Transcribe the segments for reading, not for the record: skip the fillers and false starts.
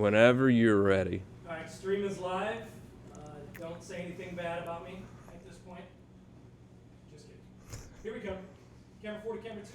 Whenever you're ready. All right, stream is live. Don't say anything bad about me at this point. Just kidding. Here we go. Camera 40, camera 2.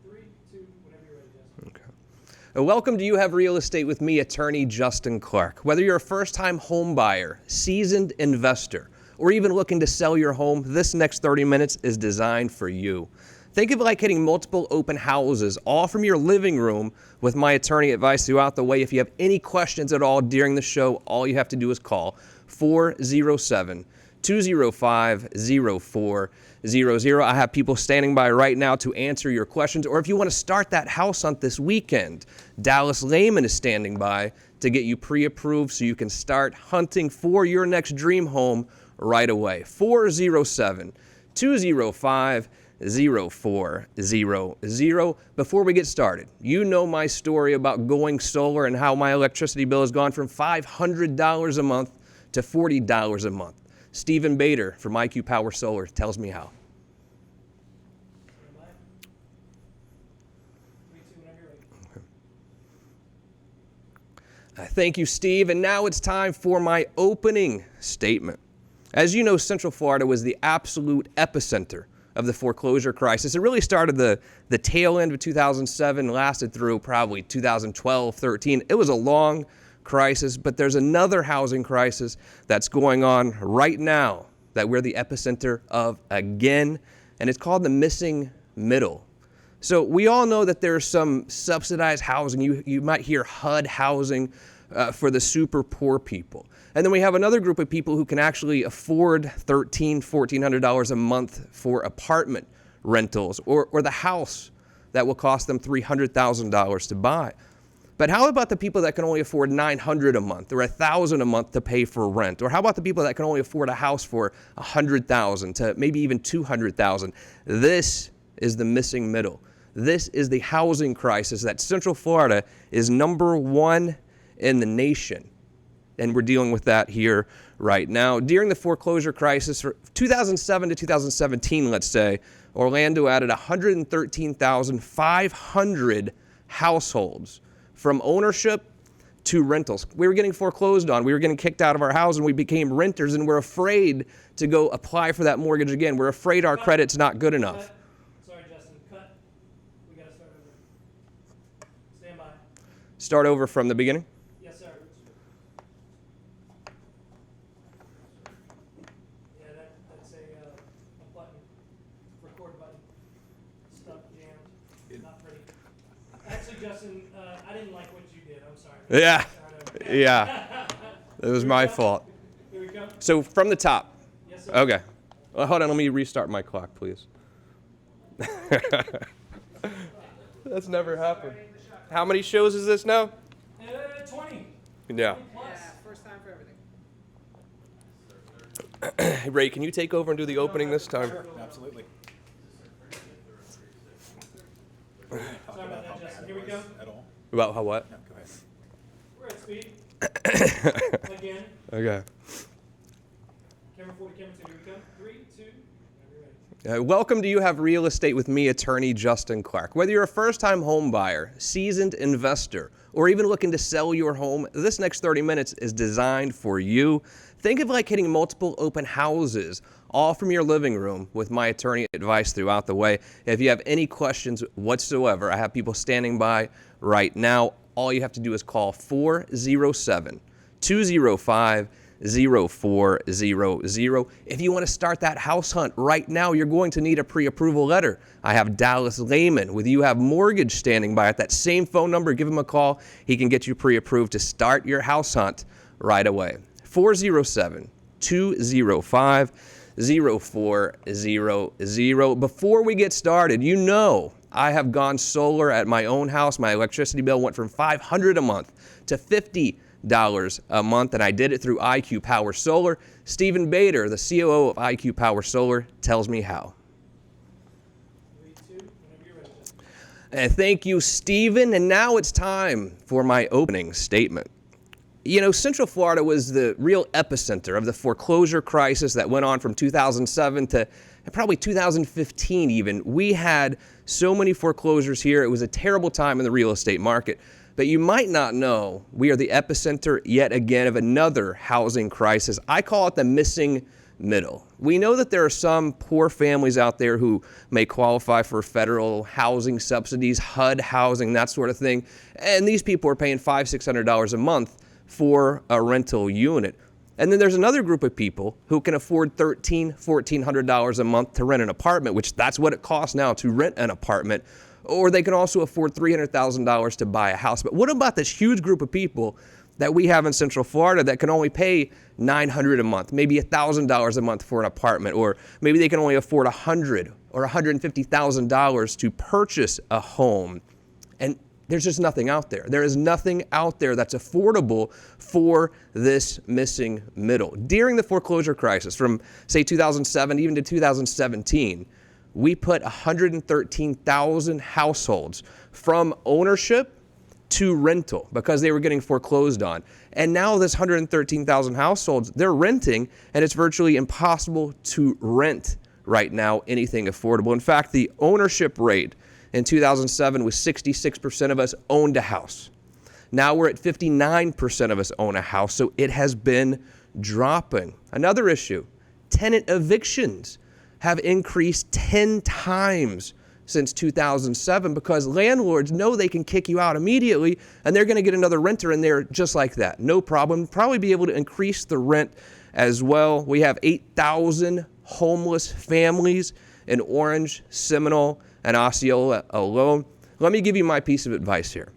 3, 2, whenever you're ready, Justin. Okay. Welcome to You Have Real Estate with me, attorney Justin Clark. Whether you're a first-time home buyer, seasoned investor, or even looking to sell your home, this next 30 minutes is designed for you. Think of it like hitting multiple open houses, all from your living room, with my attorney advice throughout the way. If you have any questions at all during the show, all you have to do is call 407-205-0400. I have people standing by right now to answer your questions. Or if you want to start that house hunt this weekend, Dallas Lehman is standing by to get you pre-approved so you can start hunting for your next dream home right away. 407-205-0400. Before we get started, you know my story about going solar and how my electricity bill has gone from $500 a month to $40 a month. Stephen Bader from IQ Power Solar tells me how. Thank you, Steve. And now it's time for my opening statement. As you know, Central Florida was the absolute epicenter of the foreclosure crisis. It really started the tail end of 2007, lasted through probably 2012, 13. It was a long crisis, but there's another housing crisis that's going on right now that we're the epicenter of again, and it's called the missing middle. So we all know that there's some subsidized housing. You might hear HUD housing for the super poor people. And then we have another group of people who can actually afford $1,300, $1,400 a month for apartment rentals or the house that will cost them $300,000 to buy. But how about the people that can only afford $900 a month or $1,000 a month to pay for rent? Or how about the people that can only afford a house for $100,000 to maybe even $200,000? This is the missing middle. This is the housing crisis that Central Florida is #1 in the nation. And we're dealing with that here right now. During the foreclosure crisis, from 2007 to 2017, let's say, Orlando added 113,500 households from ownership to rentals. We were getting foreclosed on. We were getting kicked out of our house, and we became renters, and we're afraid to go apply for that mortgage again. We're afraid our credit's not good enough. Sorry, Justin. Cut. We got to start over. Stand by. Start over from the beginning? Yes, sir. Yeah, that's a button. Record button. Stuck, jammed. Not pretty. Actually, Justin, I didn't like what you did. I'm sorry. Yeah. Yeah. It was my fault. Here we go. So from the top. Yes, sir. Okay. Well, hold on. Let me restart my clock, please. That's never happened. How many shows is this now? 20. Yeah. 20 plus. First time for Hey, everything. Ray, can you take over and do the opening this time? Sure, absolutely. Sorry about that, Justin. Here we go. At all? About how what? No, go ahead. We're at speed. Again. Okay. Camera 40, camera 2. Here we go. 3, 2, and we're ready. Welcome to You Have Real Estate with me, attorney Justin Clark. Whether you're a first-time home buyer, seasoned investor, or even looking to sell your home, this next 30 minutes is designed for you. Think of it like hitting multiple open houses, all from your living room, with my attorney advice throughout the way. If you have any questions whatsoever, I have people standing by right now. All you have to do is call 407-205-0400. If you want to start that house hunt right now, you're going to need a pre-approval letter. I have Dallas Lehman with You Have Mortgage standing by at that same phone number. Give him a call. He can get you pre-approved to start your house hunt right away. 407-205-0400. Before we get started, you know I have gone solar at my own house. My electricity bill went from $500 a month to $50 a month, and I did it through IQ Power Solar. Stephen Bader, the COO of IQ Power Solar, tells me how. 3, 2, whenever you're ready, Justin. And thank you, Stephen. And now it's time for my opening statement. You know, Central Florida was the real epicenter of the foreclosure crisis that went on from 2007 to probably 2015 even. We had so many foreclosures here. It was a terrible time in the real estate market. But you might not know we are the epicenter yet again of another housing crisis. I call it the missing middle. We know that there are some poor families out there who may qualify for federal housing subsidies, HUD housing, that sort of thing. And these people are paying $500, $600 a month for a rental unit. And then there's another group of people who can afford $1,300, $1,400 a month to rent an apartment, which that's what it costs now to rent an apartment. Or they can also afford $300,000 to buy a house. But what about this huge group of people that we have in Central Florida that can only pay $900 a month, maybe $1,000 a month for an apartment, or maybe they can only afford $100,000 or $150,000 to purchase a home? And there's just nothing out there. There is nothing out there that's affordable for this missing middle. During the foreclosure crisis from, say, 2007 even to 2017, we put 113,000 households from ownership to rental because they were getting foreclosed on. And now this 113,000 households, they're renting, and it's virtually impossible to rent right now anything affordable. In fact, the ownership rate in 2007 was 66% of us owned a house. Now we're at 59% of us own a house, so it has been dropping. Another issue, tenant evictions have increased 10 times since 2007 because landlords know they can kick you out immediately and they're going to get another renter in there just like that. No problem. Probably be able to increase the rent as well. We have 8,000 homeless families in Orange, Seminole, and Osceola alone. Let me give you my piece of advice here.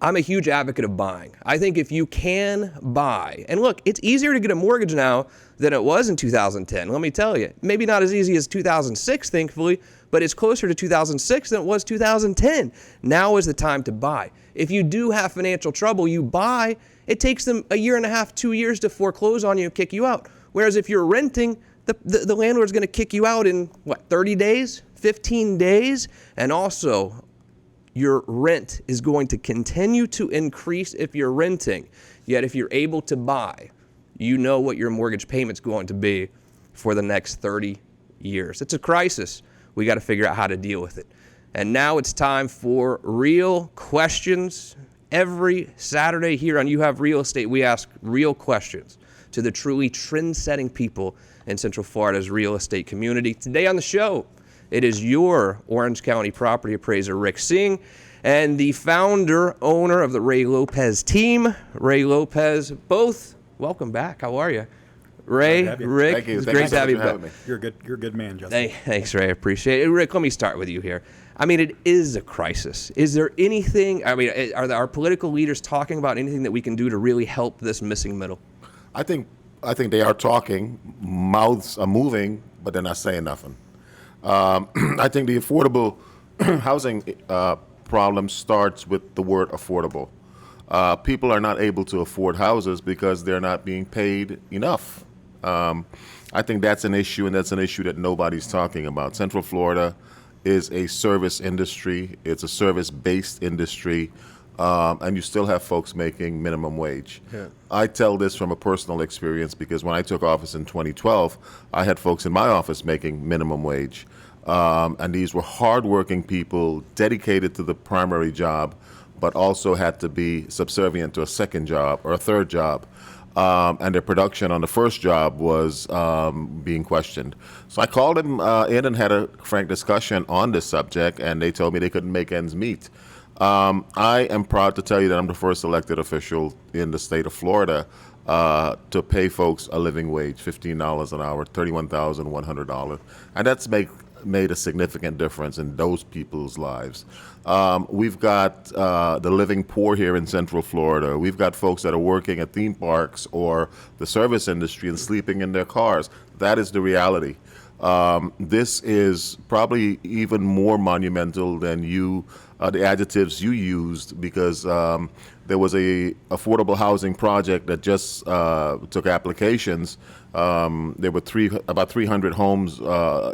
I'm a huge advocate of buying. I think if you can buy, and look, it's easier to get a mortgage now than it was in 2010. Let me tell you, maybe not as easy as 2006, thankfully, but it's closer to 2006 than it was 2010. Now is the time to buy. If you do have financial trouble, you buy. It takes them a year and a half, 2 years to foreclose on you and kick you out. Whereas if you're renting, the landlord's going to kick you out in, 30 days, 15 days? And also, your rent is going to continue to increase if you're renting. Yet if you're able to buy, you know what your mortgage payment's going to be for the next 30 years. It's a crisis. We got to figure out how to deal with it. And now it's time for real questions. Every Saturday here on You Have Real Estate, we ask real questions to the truly trend-setting people in Central Florida's real estate community. Today on the show, it is your Orange County property appraiser, Rick Singh, and the founder, owner of the Ray Lopez team, Ray Lopez. Both, welcome back. How are you? Ray, Rick, thank you. It's great to have you back. You're a good man, Justin. Thanks, Ray. I appreciate it. Rick, let me start with you here. I mean, it is a crisis. Is there anything, are our political leaders talking about anything that we can do to really help this missing middle? I think they are talking, mouths are moving, but they're not saying nothing. I think the affordable housing problem starts with the word affordable. People are not able to afford houses because they're not being paid enough. I think that's an issue, and that's an issue that nobody's talking about. Central Florida is a service industry. It's a service-based industry, and you still have folks making minimum wage. Yeah. I tell this from a personal experience because when I took office in 2012, I had folks in my office making minimum wage. And these were hardworking people dedicated to the primary job, but also had to be subservient to a second job or a third job. And their production on the first job was being questioned. So I called them in and had a frank discussion on this subject, and they told me they couldn't make ends meet. I am proud to tell you that I'm the first elected official in the state of Florida to pay folks a living wage, $15 an hour, $31,100. And that's made a significant difference in those people's lives. We've got the living poor here in Central Florida. We've got folks that are working at theme parks or the service industry and sleeping in their cars. That is the reality. This is probably even more monumental than the adjectives you used, because there was a affordable housing project that just took applications. There were about 300 homes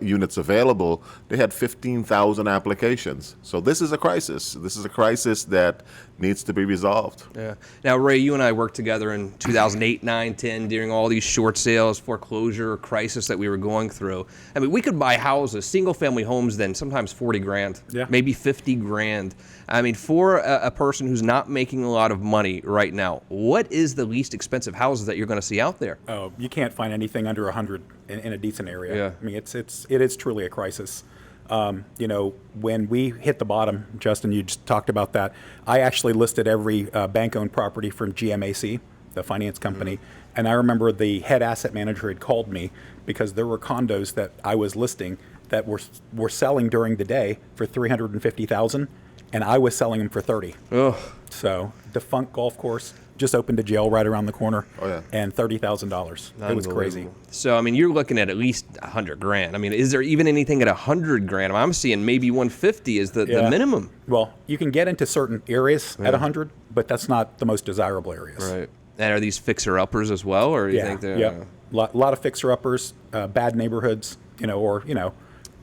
units available. They had 15,000 applications. So this is a crisis. This is a crisis that needs to be resolved. Yeah. Now, Ray, you and I worked together in 2008, 9, 10 during all these short sales, foreclosure crisis that we were going through. I mean, we could buy houses, single-family homes then, sometimes $40,000, maybe $50,000. grand. I mean, for a person who's not making a lot of money right now, what is the least expensive houses that you're going to see out there? Oh, you can't find anything under 100 in a decent area. Yeah. I mean, it is truly a crisis. When we hit the bottom, Justin, you just talked about that. I actually listed every bank-owned property from GMAC, the finance company, and I remember the head asset manager had called me because there were condos that I was listing that were selling during the day for $350,000, and I was selling them for $30. Oh, So, defunct golf course just opened a jail right around the corner, and $30,000. It was crazy. unbelievable. So, I mean, you're looking at least 100 grand. I mean, is there even anything at 100 grand? I'm seeing maybe 150 is the minimum. Well, you can get into certain areas at 100, but that's not the most desirable areas. Right. And are these fixer-uppers as well, or you think they're... Yep. Lot of fixer-uppers, bad neighborhoods, or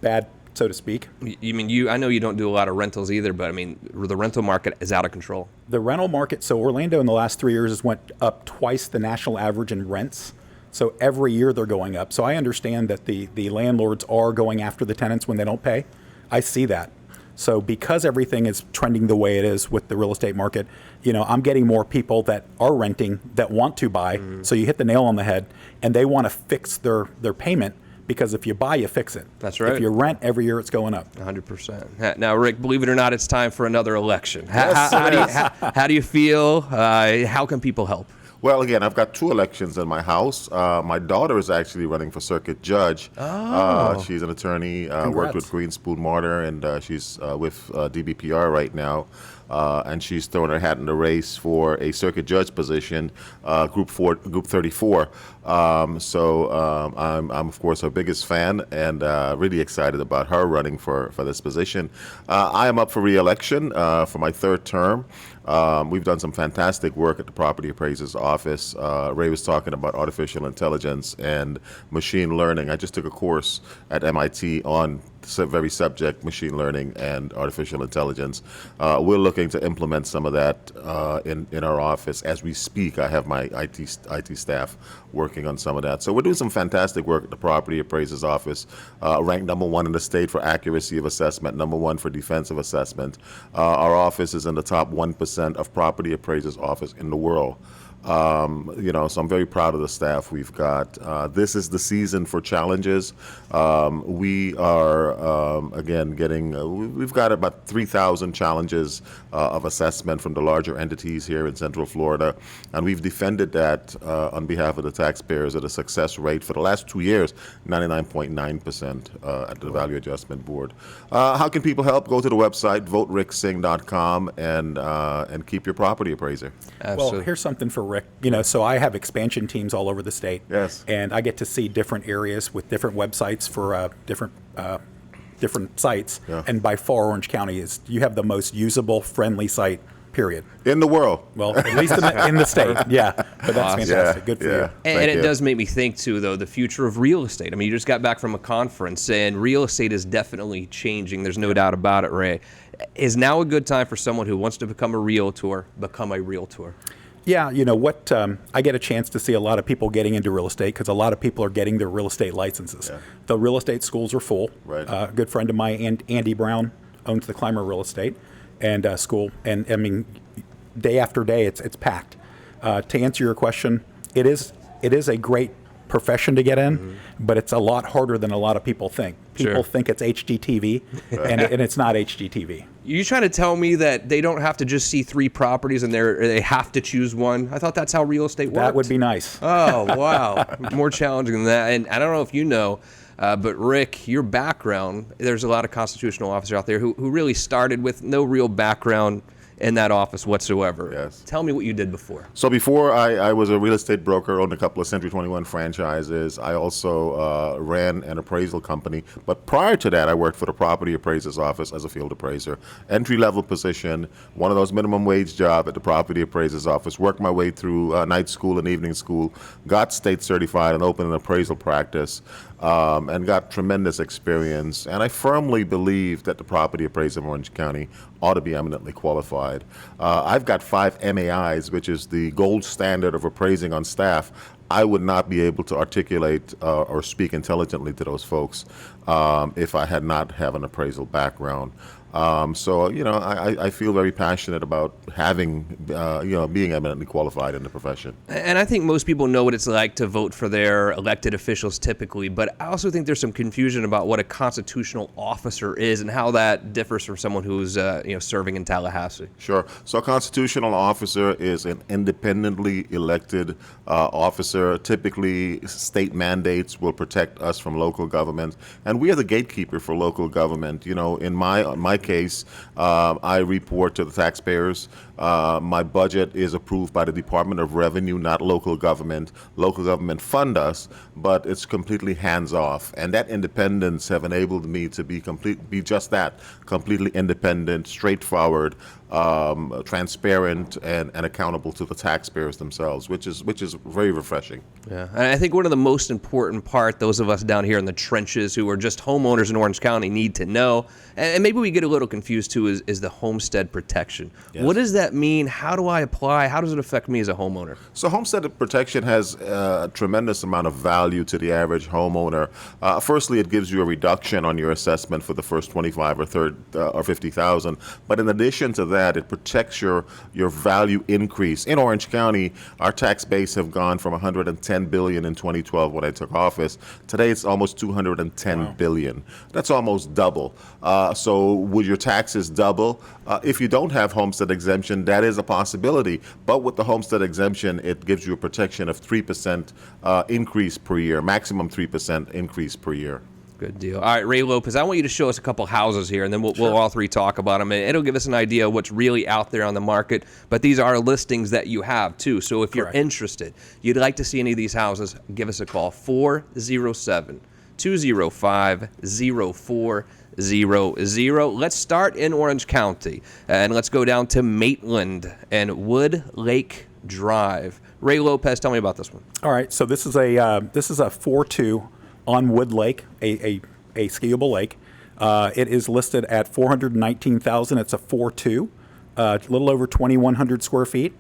bad, so to speak. You mean, I know you don't do a lot of rentals either, but I mean, the rental market is out of control. The rental market, so Orlando in the last 3 years has went up twice the national average in rents. So every year they're going up. So I understand that the landlords are going after the tenants when they don't pay. I see that. So because everything is trending the way it is with the real estate market, I'm getting more people that are renting that want to buy. So you hit the nail on the head, and they want to fix their payment, because if you buy, you fix it. That's right. If you rent, every year it's going up. 100%. Now, Rick, believe it or not, it's time for another election. How do you feel? How can people help? Well, again, I've got 2 elections in my house. My daughter is actually running for circuit judge. She's an attorney, worked with Green Spoon Martyr, and she's with DBPR right now. And she's throwing her hat in the race for a circuit judge position, Group 34. I'm of course her biggest fan, and really excited about her running for this position. I am up for re-election for my 3rd term. We've done some fantastic work at the Property Appraiser's Office. Ray was talking about artificial intelligence and machine learning. I just took a course at MIT on the very subject, machine learning and artificial intelligence. We're looking to implement some of that in our office as we speak. I have my IT staff working on some of that. So we're doing some fantastic work at the Property Appraiser's Office, ranked #1 in the state for accuracy of assessment, #1 for defensive assessment. Our office is in the top 1% of property appraisers' office in the world. So I'm very proud of the staff we've got. This is the season for challenges. We are, again, we've got about 3,000 challenges of assessment from the larger entities here in Central Florida, and we've defended that on behalf of the taxpayers at a success rate for the last 2 years, 99.9% at the Value Adjustment Board. How can people help? Go to the website, votericksing.com, and keep your property appraiser. Absolutely. Well, here's something for Rick. So I have expansion teams all over the state. Yes. And I get to see different areas with different websites for different sites. Yeah. And by far, Orange County you have the most usable, friendly site, period. In the world. Well, at least in the state, yeah. But that's Awesome. fantastic. Good for you. And it does make me think, too, though, the future of real estate. I mean, you just got back from a conference, and real estate is definitely changing. There's no doubt about it, Ray. Is now a good time for someone who wants to become a realtor, become a realtor? Yeah, I get a chance to see a lot of people getting into real estate because a lot of people are getting their real estate licenses. Yeah. The real estate schools are full. Right. A good friend of mine, Andy Brown, owns the Climber Real Estate and school, and I mean, day after day, it's packed. To answer your question, it is a great profession to get in, but it's a lot harder than a lot of people think. People think it's HGTV, and it's not HGTV. You trying to tell me that they don't have to just see 3 properties and they have to choose one? I thought that's how real estate worked. That would be nice. Oh, wow. More challenging than that. And I don't know if you know, but Rick, your background, there's a lot of constitutional officers out there who really started with no real background in that office whatsoever. Yes. Tell me what you did before. So before I was a real estate broker, owned a couple of Century 21 franchises. I also ran an appraisal company. But prior to that, I worked for the Property Appraiser's Office as a field appraiser. Entry-level position, one of those minimum wage jobs at the Property Appraiser's Office. Worked my way through night school and evening school. Got state certified and opened an appraisal practice. And got tremendous experience. And I firmly believe that the property appraiser of Orange County ought to be eminently qualified. I've got 5 MAIs, which is the gold standard of appraising on staff. I would not be able to articulate or speak intelligently to those folks if I had not have an appraisal background. So, I feel very passionate about having, being eminently qualified in the profession. And I think most people know what it's like to vote for their elected officials typically, but I also think there's some confusion about what a constitutional officer is and how that differs from someone who's, serving in Tallahassee. Sure. So a constitutional officer is an independently elected officer. Typically, state mandates will protect us from local government, and we are the gatekeeper for local government. In my case, I report to the taxpayers. My budget is approved by the Department of Revenue, not local government. Local government fund us, but it's completely hands-off. And that independence have enabled me to be just that, completely independent, straightforward, transparent, and accountable to the taxpayers themselves, which is very refreshing. Yeah, and I think one of the most important part, those of us down here in the trenches who are just homeowners in Orange County need to know, and maybe we get a little confused too, is the homestead protection. Yes. What does that mean? How do I apply? How does it affect me as a homeowner? So homestead protection has a tremendous amount of value to the average homeowner. Firstly, it gives you a reduction on your assessment for the first 25 or 50,000. But in addition to that, it protects your value increase. In Orange County, our tax base have gone from 110 billion in 2012 when I took office. Today, it's almost 210 billion. That's almost double. So would your taxes double? If you don't have homestead exemption, that is a possibility. But with the homestead exemption, it gives you a protection of 3% increase per year, maximum 3% increase per year. Good deal. All right, Ray Lopez, I want you to show us a couple houses here, and then we'll all three talk about them. And it'll give us an idea of what's really out there on the market. But these are listings that you have, too. So if you're interested, you'd like to see any of these houses, give us a call, 407-205-0400. Let's start in Orange County, and let's go down to Maitland and Wood Lake Drive. Ray Lopez, tell me about this one. All right, so this is a 4-2 on Wood Lake, a skiable lake. It is listed at $419,000. It's a 4-2, a little over 2,100 square feet.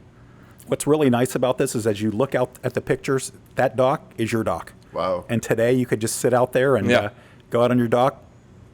What's really nice about this is as you look out at the pictures, that dock is your dock. Wow. And today you could just sit out there and go out on your dock.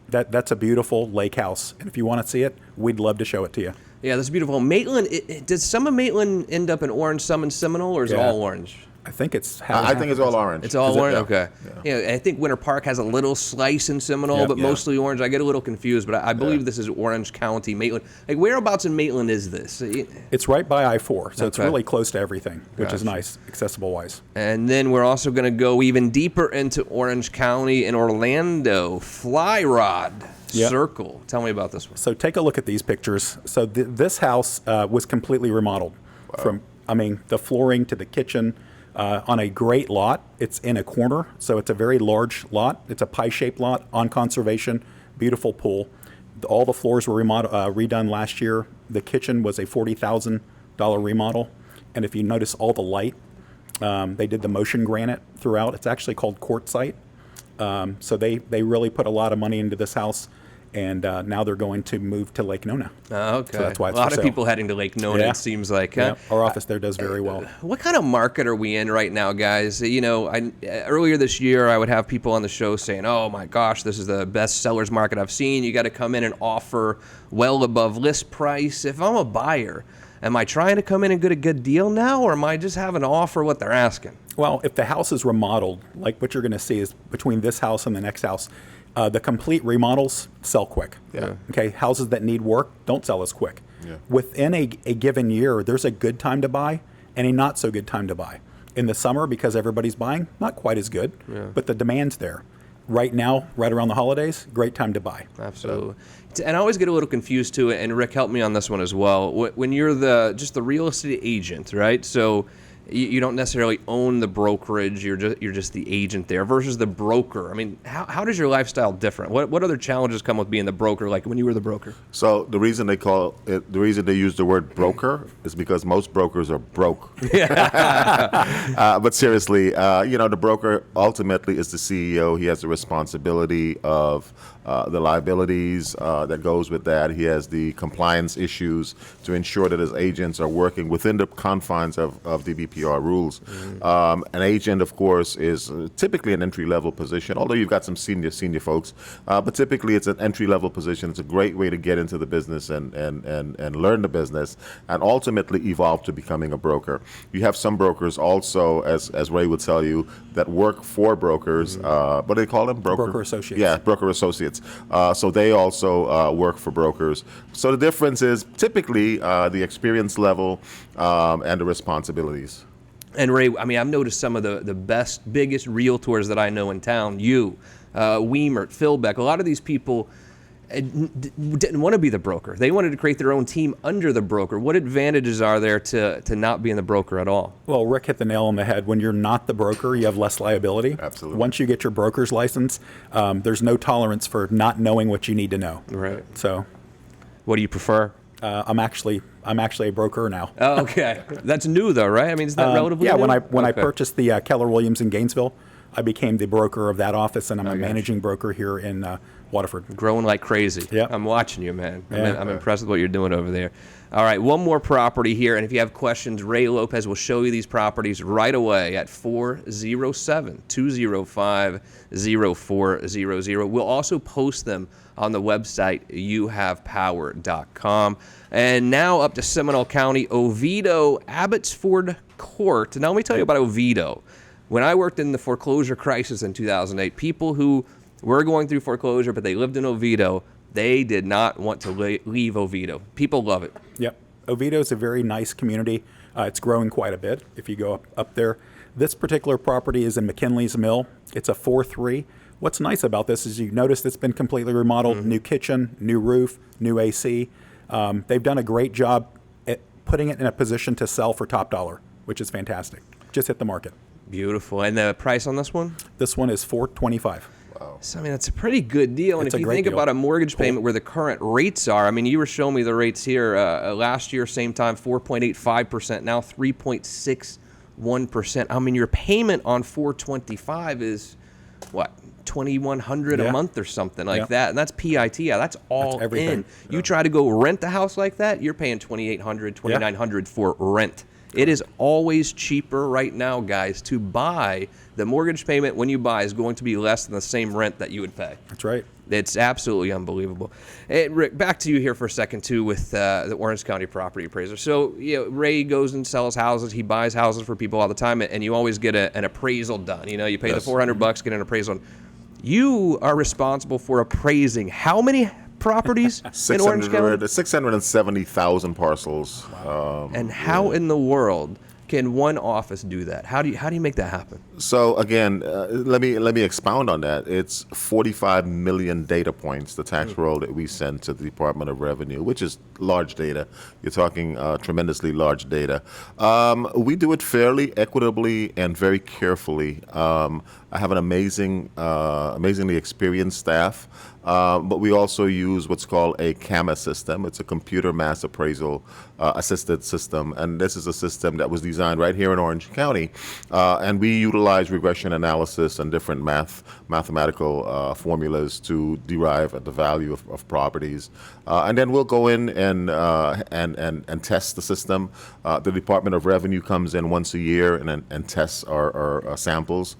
That's a beautiful lake house. And if you want to see it, we'd love to show it to you. Yeah, that's beautiful. Maitland, does some of Maitland end up in orange, some in Seminole, or is it all orange? I think it's I think it's all orange. It's all orange? Yeah. Okay. Yeah, I think Winter Park has a little slice in Seminole, but mostly orange. I get a little confused, but I believe this is Orange County, Maitland. Like, whereabouts in Maitland is this? It's right by I-4, so it's really close to everything, which is nice, accessible-wise. And then we're also going to go even deeper into Orange County in Orlando. Fly Rod Circle. Tell me about this one. So take a look at these pictures. So this house was completely remodeled from, the flooring to the kitchen. On a great lot. It's in a corner, so it's a very large lot. It's a pie-shaped lot on conservation, beautiful pool. All the floors were redone last year. The kitchen was a $40,000 remodel. And if you notice all the light, they did the motion granite throughout. It's actually called quartzite. So they really put a lot of money into this house. And now they're going to move to Lake Nona. Okay. So that's why it's a lot for of sale. people heading to Lake Nona, it seems like. Huh? Yeah, our office there does very well. What kind of market are we in right now, guys? Earlier this year, I would have people on the show saying, oh, my gosh, this is the best seller's market I've seen. You got to come in and offer well above list price. If I'm a buyer, am I trying to come in and get a good deal now, or am I just having to offer what they're asking? Well, if the house is remodeled, like what you're going to see is between this house and the next house, the complete remodels sell quick. Yeah. Okay, houses that need work don't sell as quick. Yeah. Within a given year, there's a good time to buy and a not so good time to buy. In the summer, because everybody's buying, not quite as good, but the demand's there. Right now, right around the holidays, great time to buy. Absolutely. And I always get a little confused too, and Rick, help me on this one as well. When you're just the real estate agent, right? So you don't necessarily own the brokerage, you're just the agent there versus the broker. I mean, how does your lifestyle different? What other challenges come with being the broker, like when you were the broker? So the reason they use the word broker is because most brokers are broke. But seriously, the broker ultimately is the CEO. He has the responsibility of the liabilities that goes with that. He has the compliance issues to ensure that his agents are working within the confines of DB GDPR rules. An agent, of course, is typically an entry-level position, although you've got some senior folks. But typically, it's an entry-level position. It's a great way to get into the business and learn the business, and ultimately evolve to becoming a broker. You have some brokers also, as Ray would tell you, that work for brokers. What do they call them? Broker associates. Yeah, broker associates. So they also work for brokers. So the difference is typically the experience level and the responsibilities. And Ray, I mean, I've noticed some of the best, biggest realtors that I know in town, you, Weimer, Philbeck, a lot of these people didn't want to be the broker. They wanted to create their own team under the broker. What advantages are there to not being the broker at all? Well, Rick hit the nail on the head. When you're not the broker, you have less liability. Absolutely. Once you get your broker's license, there's no tolerance for not knowing what you need to know. Right. So, What do you prefer? I'm actually a broker now. Oh, okay. That's new though, right? I mean, is that relatively Yeah, new? when I Okay. purchased the Keller Williams in Gainesville, I became the broker of that office, and I'm a managing broker here in Waterford. Growing like crazy. Yeah. I'm watching you, man. Yeah. I'm impressed with what you're doing over there. All right, one more property here, and if you have questions, Ray Lopez will show you these properties right away at 407-205-0400. We'll also post them on the website youhavepower.com. And now up to Seminole County, Oviedo, Abbotsford Court. Now let me tell you about Oviedo. When I worked in the foreclosure crisis in 2008, people who were going through foreclosure, but they lived in Oviedo, they did not want to leave Oviedo. People love it. Yep. Oviedo is a very nice community. It's growing quite a bit if you go up there. This particular property is in McKinley's Mill. It's a 4-3. What's nice about this is you notice it's been completely remodeled, new kitchen, new roof, new AC. They've done a great job at putting it in a position to sell for top dollar, which is fantastic. Just hit the market. Beautiful. And the price on this one? This one is $425. So, I mean, that's a pretty good deal. And It's if a you great think deal. about a mortgage payment where the current rates are, I mean, you were showing me the rates here last year, same time, 4.85%, now 3.61%. I mean, your payment on 425 is, what, $2,100 a Yeah. month or something like Yeah. that. And that's PIT. Yeah, that's all That's everything. in. You try to go rent a house like that, you're paying $2,800, $2,900 for rent. It is always cheaper right now, guys, to buy. The mortgage payment when you buy is going to be less than the same rent that you would pay. That's right. It's absolutely unbelievable. Hey, Rick, back to you here for a second, too, with the Orange County property appraiser. So, you know, Ray goes and sells houses. He buys houses for people all the time, and you always get an appraisal done. You know, you pay Yes. the $400, get an appraisal. You are responsible for appraising how many properties in Orange County? 670,000 parcels. And how in the world can one office do that? How do you make that happen? So again, let me expound on that. It's 45 million data points, the tax roll that we send to the Department of Revenue, which is large data. You're talking tremendously large data. We do it fairly, equitably, and very carefully. I have an amazingly experienced staff, but we also use what's called a CAMA system. It's a computer mass appraisal assisted system, and this is a system that was designed right here in Orange County, and we utilize regression analysis and different mathematical formulas to derive the value of properties, and then we'll go in and test the system. The Department of Revenue comes in once a year and tests our samples.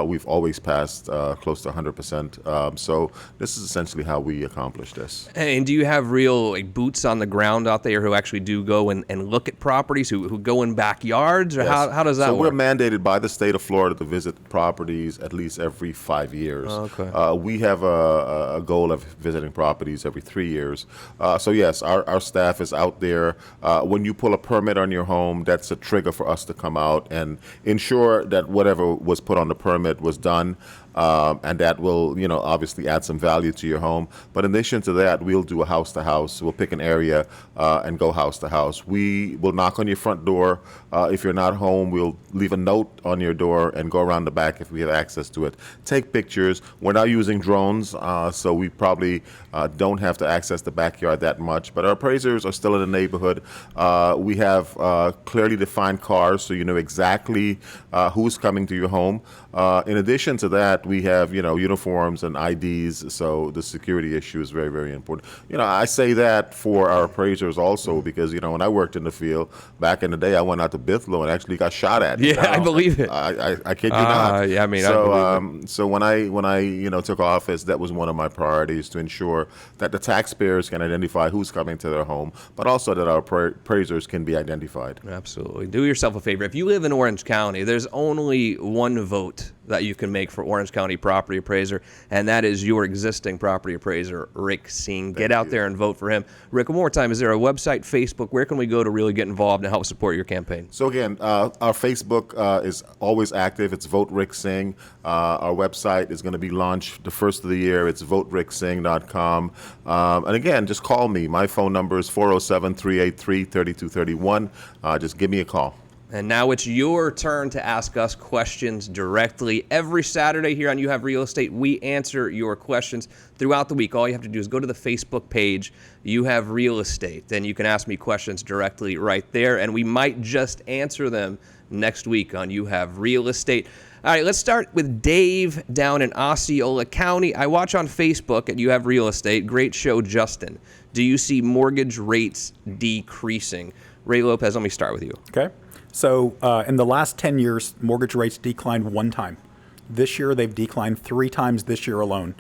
We've always passed close to 100%. So this is essentially how we accomplish this. And do you have real boots on the ground out there who actually do go and look at properties, who go in backyards, or Yes. how does that so work? we're mandated by the state of Florida to visit properties at least every 5 years. Okay. We have a goal of visiting properties every 3 years. So yes, our staff is out there. When you pull a permit on your home, that's a trigger for us to come out and ensure that whatever was put on the permit was done. And that will, obviously add some value to your home. But in addition to that, we'll do a house to house. We'll pick an area and go house to house. We will knock on your front door. If you're not home, we'll leave a note on your door and go around the back if we have access to it. Take pictures. We're not using drones, so we probably don't have to access the backyard that much. But our appraisers are still in the neighborhood. We have clearly defined cars, so you know exactly who's coming to your home. In addition to that, that, we have, uniforms and IDs, so the security issue is very, very important. I say that for our appraisers also because, when I worked in the field back in the day, I went out to Bithlow and actually got shot at. Yeah, I believe it. I kid you not. Yeah, I mean, so, I believe so when I took office, that was one of my priorities to ensure that the taxpayers can identify who's coming to their home, but also that our appraisers can be identified. Absolutely. Do yourself a favor. If you live in Orange County, there's only one vote that you can make for Orange County property appraiser, and that is your existing property appraiser, Rick Singh. Get out there and vote for him. Rick, one more time, is there a website, Facebook? Where can we go to really get involved and help support your campaign? So again, our Facebook is always active. It's Vote Rick Singh. Our website is going to be launched the first of the year. It's votericksingh.com. And again, just call me. My phone number is 407-383-3231. Just give me a call. And now it's your turn to ask us questions directly. Every Saturday here on You Have Real Estate, we answer your questions throughout the week. All you have to do is go to the Facebook page, You Have Real Estate. Then you can ask me questions directly right there, and we might just answer them next week on You Have Real Estate. All right, let's start with Dave down in Osceola County. I watch on Facebook at You Have Real Estate. Great show, Justin. Do you see mortgage rates decreasing? Ray Lopez, let me start with you. Okay. So in the last 10 years, mortgage rates declined one time. This year, they've declined 3 times this year alone.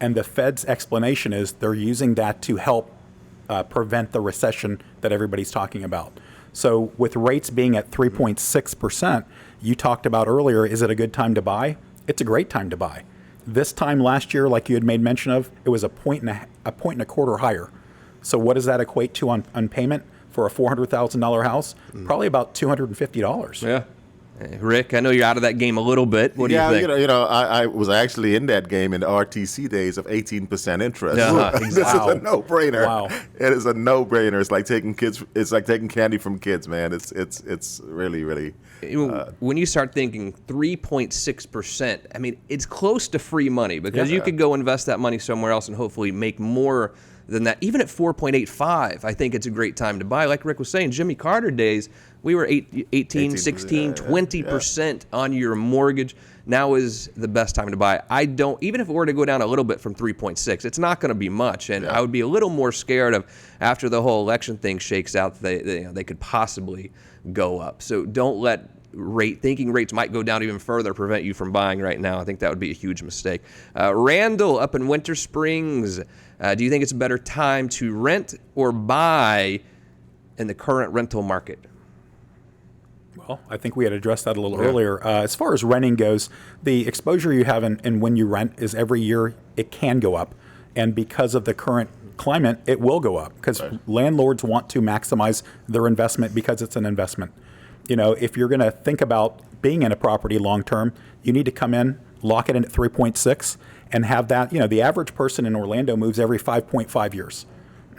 And the Fed's explanation is they're using that to help prevent the recession that everybody's talking about. So with rates being at 3.6%, you talked about earlier, is it a good time to buy? It's a great time to buy. This time last year, like you had made mention of, it was a point and a quarter higher. So what does that equate to on payment? For a $400,000 house, probably about $250. Yeah. Rick, I know you're out of that game a little bit. What do you think? I was actually in that game in the RTC days of 18% interest. Exactly. This is a no-brainer. Wow. It is a no-brainer. It's like taking candy from kids, man. It's really, really. When you start thinking 3.6%, I mean, it's close to free money because you could go invest that money somewhere else and hopefully make more than that. Even at 4.85, I think it's a great time to buy. Like Rick was saying, Jimmy Carter days, we were 18, 16, 20% on your mortgage. Now is the best time to buy. Even if it were to go down a little bit from 3.6, it's not going to be much. And I would be a little more scared of after the whole election thing shakes out, they could possibly go up. So don't let thinking rates might go down even further prevent you from buying right now. I think that would be a huge mistake. Randall up in Winter Springs, do you think it's a better time to rent or buy in the current rental market? Well, I think we had addressed that a little earlier. As far as renting goes, the exposure you have in when you rent is every year it can go up. And because of the current climate, it will go up because landlords want to maximize their investment because it's an investment. If you're going to think about being in a property long term, you need to come in, lock it in at 3.6, and have that. The average person in Orlando moves every 5.5 years.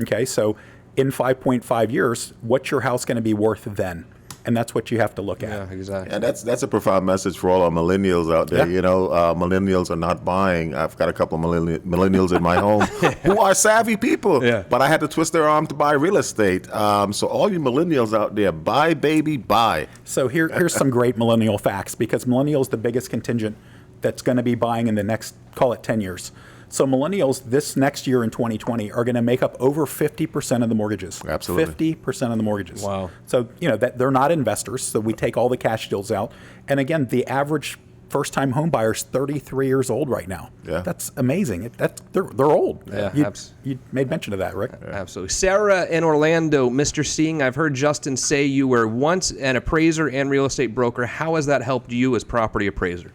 Okay, so in 5.5 years, what's your house going to be worth then? And that's what you have to look at. Yeah, exactly. And that's a profound message for all our millennials out there. Yeah. Millennials are not buying. I've got a couple of millennials in my home who are savvy people, but I had to twist their arm to buy real estate. So all you millennials out there, buy, baby, buy. So here's some great millennial facts because millennials the biggest contingent that's going to be buying in the next, call it 10 years. So millennials this next year in 2020 are going to make up over 50% of the mortgages. Absolutely. 50% of the mortgages. Wow. So, that they're not investors, so we take all the cash deals out. And again, the average first-time home buyer is 33 years old right now. Yeah. That's amazing. They're old. Yeah, you made mention of that, Rick. Absolutely. Sarah in Orlando, Mr. Singh, I've heard Justin say you were once an appraiser and real estate broker. How has that helped you as property appraiser?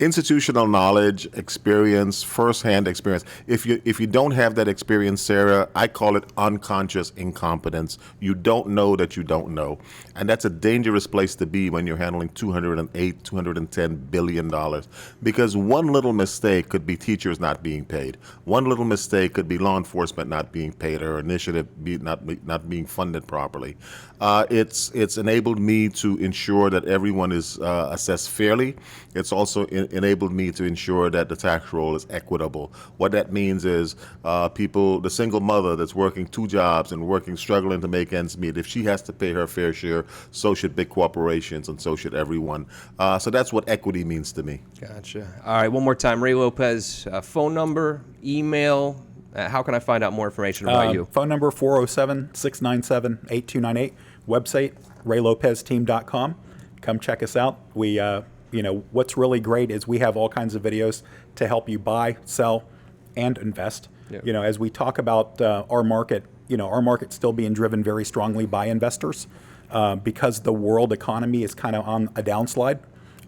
Institutional knowledge, experience, firsthand experience. If you don't have that experience, Sarah, I call it unconscious incompetence. You don't know that you don't know. And that's a dangerous place to be when you're handling $208, $210 billion. Because one little mistake could be teachers not being paid. One little mistake could be law enforcement not being paid or initiative not being funded properly. It's enabled me to ensure that everyone is assessed fairly. It's also enabled me to ensure that the tax roll is equitable. What that means is the single mother that's working 2 jobs and struggling to make ends meet, if she has to pay her fair share, so should big corporations and so should everyone. So that's what equity means to me. Gotcha. All right, one more time. Ray Lopez, phone number, email. How can I find out more information about you? Phone number 407-697-8298. Website, raylopezteam.com. Come check us out. We, what's really great is we have all kinds of videos to help you buy, sell, and invest. Yep. As we talk about our market, our market's still being driven very strongly by investors because the world economy is kind of on a downslide.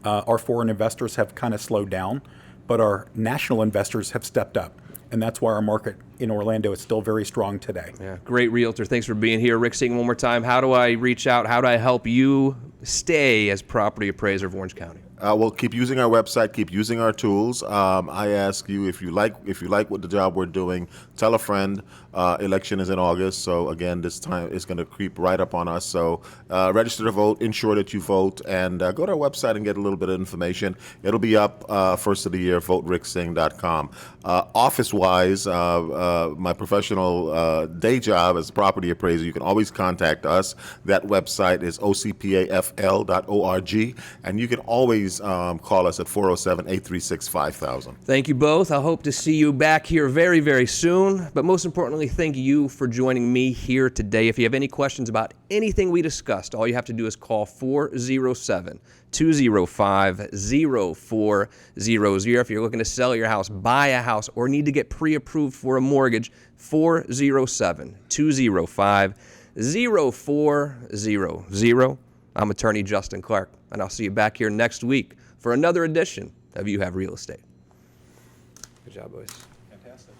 Our foreign investors have kind of slowed down, but our national investors have stepped up. And that's why our market in Orlando is still very strong today. Yeah, great realtor. Thanks for being here. Rick, saying one more time, how do I reach out? How do I help you stay as property appraiser of Orange County? Well, keep using our website, keep using our tools. I ask you, if you like what the job we're doing, tell a friend. Election is in August, so again, this time it's going to creep right up on us. So register to vote, ensure that you vote, and go to our website and get a little bit of information. It'll be up first of the year, votericksing.com. Office-wise, my professional day job as a property appraiser, you can always contact us. That website is ocpafl.org, and you can always call us at 407-836-5000. Thank you both. I hope to see you back here very, very soon. But most importantly, thank you for joining me here today. If you have any questions about anything we discussed, all you have to do is call 407-205-0400. If you're looking to sell your house, buy a house, or need to get pre-approved for a mortgage, 407-205-0400. I'm attorney Justin Clark, and I'll see you back here next week for another edition of You Have Real Estate. Good job, boys. Fantastic.